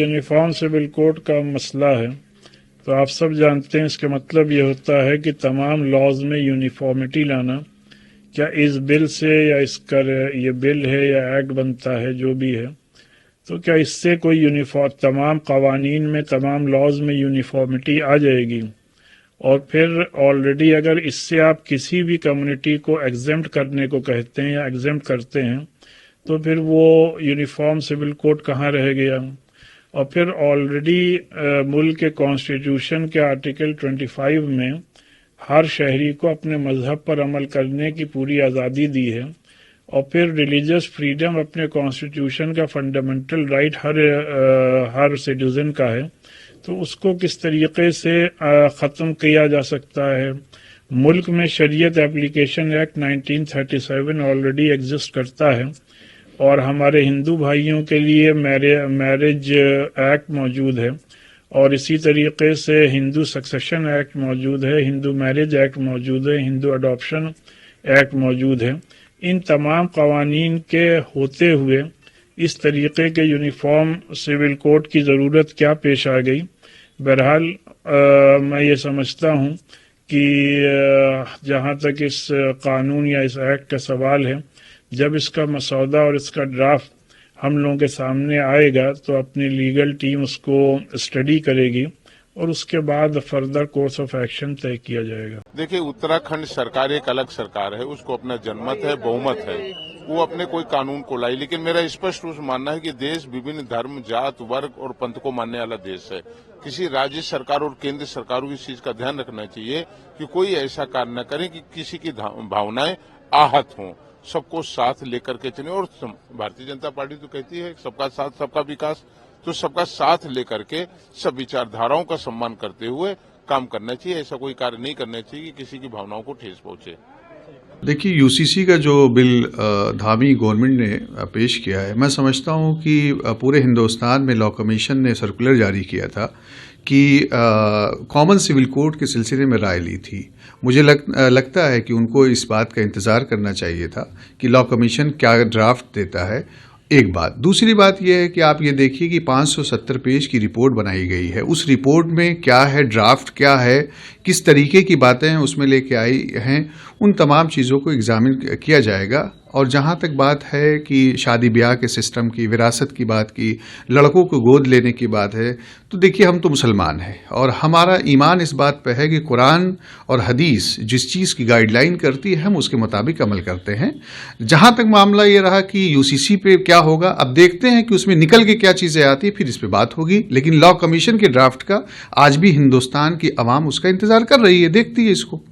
Uniform civil code का मसला है तो आप सब जानते हैं इसका मतलब ये होता है कि तमाम लॉज में यूनिफॉर्मिटी लाना। क्या इस बिल से या इसका ये बिल है या एक्ट बनता है जो भी है, तो क्या इससे कोई यूनिफॉर्म तमाम कवानीन में तमाम लॉज में यूनिफॉर्मिटी आ जाएगी? और फिर ऑलरेडी अगर इससे आप किसी भी कम्युनिटी को एग्जेम्प्ट करने को कहते हैं या एग्जेम्प्ट करते हैं तो फिर वो यूनिफॉर्म सिविल कोड कहाँ रह गया? और फिर ऑलरेडी मुल्क के कॉन्स्टिट्यूशन के आर्टिकल 25 में हर शहरी को अपने मजहब पर अमल करने की पूरी आज़ादी दी है, और फिर रिलीजियस फ्रीडम अपने कॉन्स्टिट्यूशन का फंडामेंटल राइट हर सिटीजन का है, तो उसको किस तरीके से ख़त्म किया जा सकता है? मुल्क में शरीयत एप्लीकेशन एक्ट 1937 ऑलरेडी एग्जिस्ट करता है, और हमारे हिंदू भाइयों के लिए मैरिज एक्ट मौजूद है, और इसी तरीके से हिंदू सक्सेशन एक्ट मौजूद है, हिंदू मैरिज एक्ट मौजूद है, हिंदू अडॉप्शन एक्ट मौजूद है। इन तमाम कवानीन के होते हुए इस तरीके के यूनिफॉर्म सिविल कोड की ज़रूरत क्या पेश आ गई? बहरहाल मैं ये समझता हूँ कि जहाँ तक इस कानून या इस एक्ट का सवाल है, जब इसका मसौदा और इसका ड्राफ्ट हम लोगों के सामने आएगा तो अपनी लीगल टीम उसको स्टडी करेगी और उसके बाद फर्दर कोर्स ऑफ एक्शन तय किया जाएगा। देखिए, उत्तराखंड सरकार एक अलग सरकार है, उसको अपना जनमत है, बहुमत है, वो अपने कोई कानून को लाई, लेकिन मेरा स्पष्ट रूप से मानना है कि देश विभिन्न धर्म, जात, वर्ग और पंथ को मानने वाला देश है। किसी राज्य सरकार और केंद्र सरकार को इस चीज का ध्यान रखना चाहिए कि कोई ऐसा कार्य न करे कि किसी की भावनाएं आहत हों। सबको साथ लेकर के चले, और भारतीय जनता पार्टी तो कहती है सबका साथ सबका विकास, तो सबका साथ लेकर के सब विचारधाराओं का सम्मान करते हुए काम करना चाहिए। ऐसा कोई कार्य नहीं करना चाहिए कि किसी की भावनाओं को ठेस पहुंचे। देखिए, यूसीसी का जो बिल धामी गवर्नमेंट ने पेश किया है, मैं समझता हूं कि पूरे हिंदुस्तान में लॉ कमीशन ने सर्कुलर जारी किया था कि कॉमन सिविल कोड के सिलसिले में राय ली थी। मुझे लगता है कि उनको इस बात का इंतज़ार करना चाहिए था कि लॉ कमीशन क्या ड्राफ्ट देता है। एक बात। दूसरी बात यह है कि आप ये देखिए कि 570 पेज की रिपोर्ट बनाई गई है। उस रिपोर्ट में क्या है, ड्राफ्ट क्या है, किस तरीके की बातें उसमें लेके आई हैं, उन तमाम चीज़ों को एग्जामिन किया जाएगा। और जहाँ तक बात है कि शादी ब्याह के सिस्टम की, विरासत की बात की, लड़कों को गोद लेने की बात है, तो देखिए, हम तो मुसलमान हैं और हमारा ईमान इस बात पर है कि कुरान और हदीस जिस चीज़ की गाइडलाइन करती है हम उसके मुताबिक अमल करते हैं। जहाँ तक मामला ये रहा कि यूसीसी पे क्या होगा, अब देखते हैं कि उसमें निकल के क्या चीज़ें आती है, फिर इस पर बात होगी। लेकिन लॉ कमीशन के ड्राफ्ट का आज भी हिंदुस्तान की आवाम उसका इंतज़ार कर रही है, देखती है इसको।